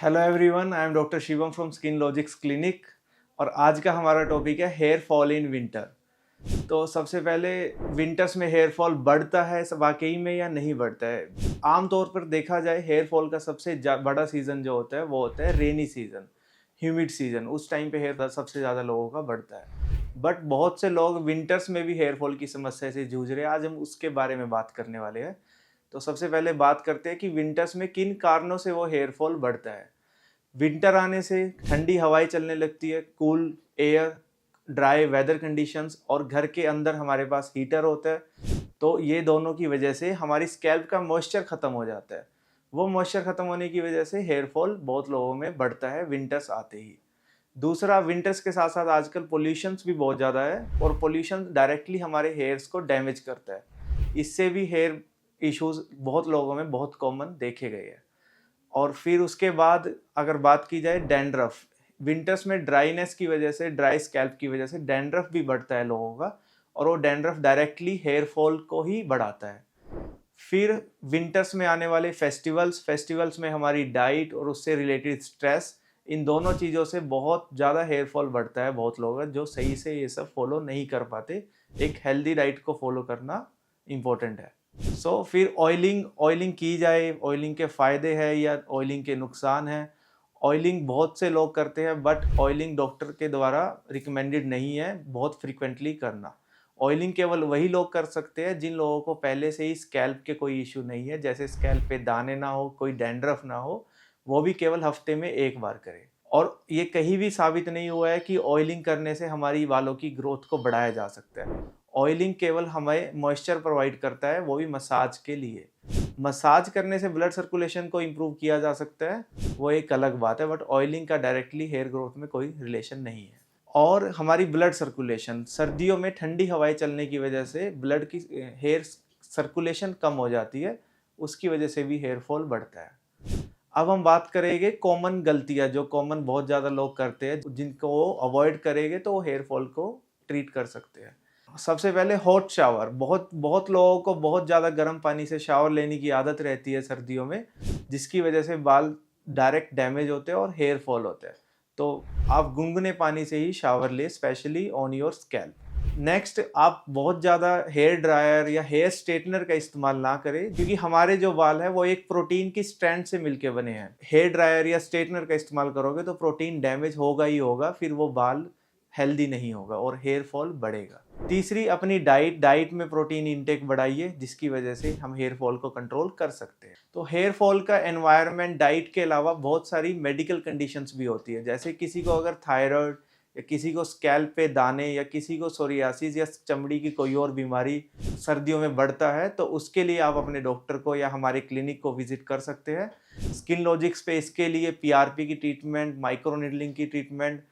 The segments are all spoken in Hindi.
Hello everyone, I am doctor Shivam from skin logics clinic. और आज का हमारा टॉपिक है हेयर फॉल इन विंटर। तो सबसे पहले, विंटर्स में हेयर फॉल बढ़ता है वाकई में या नहीं बढ़ता है? आमतौर पर देखा जाए, हेयर फॉल का सबसे बड़ा सीज़न जो होता है वो होता है रेनी सीज़न, ह्यूमिड सीज़न। उस टाइम पे हेयर सबसे ज़्यादा लोगों का बढ़ता है। बट बहुत से लोग विंटर्स में भी हेयर फॉल की समस्या से जूझ रहे हैं। आज हम उसके बारे में बात करने वाले हैं। तो सबसे पहले बात करते हैं कि विंटर्स में किन कारणों से वो हेयर फॉल बढ़ता है। विंटर आने से ठंडी हवाएं चलने लगती है, cool air, dry weather conditions, और घर के अंदर हमारे पास हीटर होता है। तो ये दोनों की वजह से हमारी स्कैल्प का मॉइस्चर ख़त्म हो जाता है। वो मॉइस्चर ख़त्म होने की वजह से हेयर फॉल बहुत लोगों में बढ़ता है विंटर्स आते ही। दूसरा, विंटर्स के साथ साथ आजकल पोल्यूशंस भी बहुत ज़्यादा है, और पोल्यूशन डायरेक्टली हमारे हेयर्स को डैमेज करता है। इससे भी हेयर इश्यूज बहुत लोगों में बहुत कॉमन देखे गए हैं। और फिर उसके बाद अगर बात की जाए डैंड्रफ, विंटर्स में ड्राईनेस की वजह से, ड्राई स्कैल्प की वजह से डैंड्रफ भी बढ़ता है लोगों का, और वो डैंड्रफ डायरेक्टली हेयर फॉल को ही बढ़ाता है। फिर विंटर्स में आने वाले फेस्टिवल्स में हमारी डाइट और उससे रिलेटेड स्ट्रेस, इन दोनों चीज़ों से बहुत ज़्यादा हेयर फॉल बढ़ता है बहुत लोगों का, जो सही से ये सब फॉलो नहीं कर पाते। एक हेल्दी डाइट को फॉलो करना इम्पोर्टेंट है। फिर ऑयलिंग ऑयलिंग की जाए, ऑयलिंग के फ़ायदे हैं या ऑयलिंग के नुकसान हैं। ऑयलिंग बहुत से लोग करते हैं, बट ऑयलिंग डॉक्टर के द्वारा रिकमेंडेड नहीं है बहुत फ्रीक्वेंटली करना। ऑयलिंग केवल वही लोग कर सकते हैं जिन लोगों को पहले से ही स्कैल्प के कोई इश्यू नहीं है, जैसे स्कैल्प पे दाने ना हो, कोई डैंड्रफ ना हो। वो भी केवल हफ्ते में एक बार करें। और ये कहीं भी साबित नहीं हुआ है कि ऑयलिंग करने से हमारी बालों की ग्रोथ को बढ़ाया जा सकता है। ऑयलिंग केवल हमें मॉइस्चर प्रोवाइड करता है, वो भी मसाज के लिए। मसाज करने से ब्लड सर्कुलेशन को इम्प्रूव किया जा सकता है, वो एक अलग बात है, बट ऑयलिंग का डायरेक्टली हेयर ग्रोथ में कोई रिलेशन नहीं है। और हमारी ब्लड सर्कुलेशन, सर्दियों में ठंडी हवाएं चलने की वजह से ब्लड की हेयर सर्कुलेशन कम हो जाती है, उसकी वजह से भी हेयर फॉल बढ़ता है। अब हम बात करेंगे कॉमन गलतियां, जो कॉमन बहुत ज़्यादा लोग करते हैं, जिनको वो अवॉइड करेंगे तो वो हेयर फॉल को ट्रीट कर सकते हैं। सबसे पहले हॉट शावर, बहुत बहुत लोगों को बहुत ज़्यादा गर्म पानी से शावर लेने की आदत रहती है सर्दियों में, जिसकी वजह से बाल डायरेक्ट डैमेज होते हैं और हेयर फॉल होते हैं। तो आप गुनगुने पानी से ही शावर ले, specially on your scalp. Next, आप बहुत ज़्यादा हेयर ड्रायर या हेयर स्ट्रेटनर का इस्तेमाल ना करें, क्योंकि हमारे जो बाल है वो एक प्रोटीन की स्ट्रैंड से मिलके बने हैं। हेयर ड्रायर या स्ट्रेटनर का इस्तेमाल करोगे तो प्रोटीन डैमेज होगा ही होगा, फिर वो बाल हेल्दी नहीं होगा और हेयर फॉल बढ़ेगा। तीसरी, अपनी डाइट में प्रोटीन इंटेक बढ़ाइए, जिसकी वजह से हम हेयर फॉल को कंट्रोल कर सकते हैं। तो हेयर फॉल का एनवायरनमेंट, डाइट के अलावा बहुत सारी मेडिकल कंडीशंस भी होती है, जैसे किसी को अगर थायराइड, या किसी को स्कैल्प पे दाने, या किसी को सोरियासिस या चमड़ी की कोई और बीमारी सर्दियों में बढ़ता है, तो उसके लिए आप अपने डॉक्टर को या हमारे क्लिनिक को विजिट कर सकते हैं। स्किन लॉजिक्स पे इसके लिए पीआरपी की ट्रीटमेंट, माइक्रोनीडलिंग की ट्रीटमेंट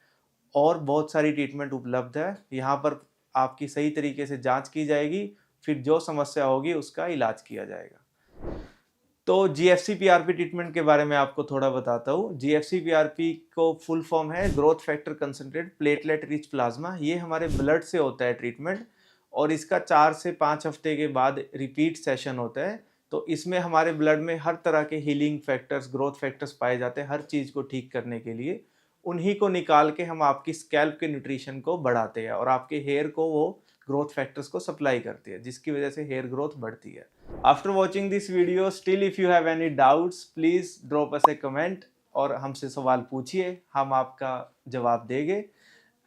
और बहुत सारी ट्रीटमेंट उपलब्ध है। यहाँ पर आपकी सही तरीके से जांच की जाएगी, फिर जो समस्या होगी उसका इलाज किया जाएगा। तो जीएफसी पीआरपी ट्रीटमेंट के बारे में आपको थोड़ा बताता हूँ। जीएफसी पीआरपी को फुल फॉर्म है growth factor concentrate platelet rich plasma. ये हमारे ब्लड से होता है ट्रीटमेंट, और इसका 4 से 5 हफ्ते के बाद रिपीट सेशन होता है। तो इसमें हमारे ब्लड में हर तरह के हीलिंग फैक्टर्स, ग्रोथ फैक्टर्स पाए जाते हैं, हर चीज़ को ठीक करने के लिए। उन्हीं को निकाल के हम आपकी स्कैल्प के न्यूट्रिशन को बढ़ाते हैं, और आपके हेयर को वो ग्रोथ फैक्टर्स को सप्लाई करती है, जिसकी वजह से हेयर ग्रोथ बढ़ती है। After watching this video, still if you have any doubts, please drop us a comment और हमसे सवाल पूछिए, हम आपका जवाब देंगे।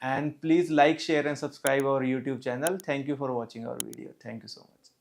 And please like, share and subscribe our YouTube channel. Thank you for watching our video. Thank you so much.